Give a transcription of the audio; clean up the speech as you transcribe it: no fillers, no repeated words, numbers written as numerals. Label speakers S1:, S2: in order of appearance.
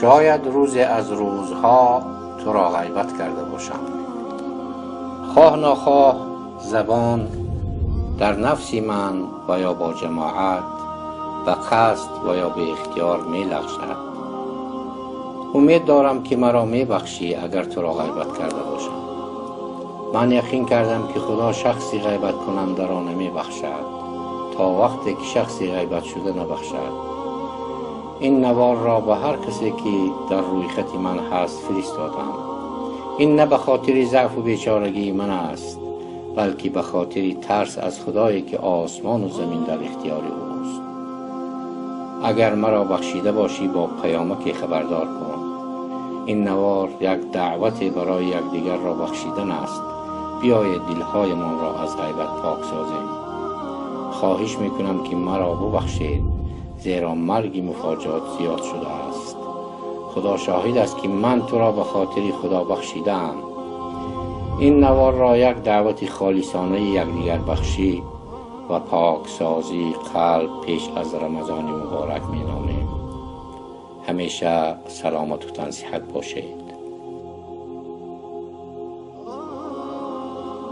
S1: شاید روز از روزها تو را غیبت کرده باشم. خواه ناخواه زبان در نفسی من و یا با جماعت و قصد و یا به اختیار می لغزد. امید دارم که مرا می بخشی اگر تو را غیبت کرده باشم. من یقین کردم که خدا شخصی غیبت کننده را نمی بخشد تا وقتی که شخصی غیبت شده نبخشد. این نوار را به هر کسی که در روی خط من هست فرستادم. این نه به خاطر ضعف و بیچارگی من است، بلکه به خاطر ترس از خدایی که آسمان و زمین در اختیار اوست. اگر مرا بخشیده باشی با پیامک خبردار کن. این نوار یک دعوت برای یکدیگر را بخشیدن است. بیایید دلهایمان را از غیبت پاک سازیم. خواهش میکنم که مرا ببخشید، زیرا مرگ مفاجات زیاد شده است. خدا شاهد است که من تو را به خاطر خدا بخشیدم. این نوار را یک دعوت خالصانه یکدیگر بخشی و پاک سازی قلب پیش از رمضان مبارک می نامیم. همیشه سلامت و تنصیحت باشید.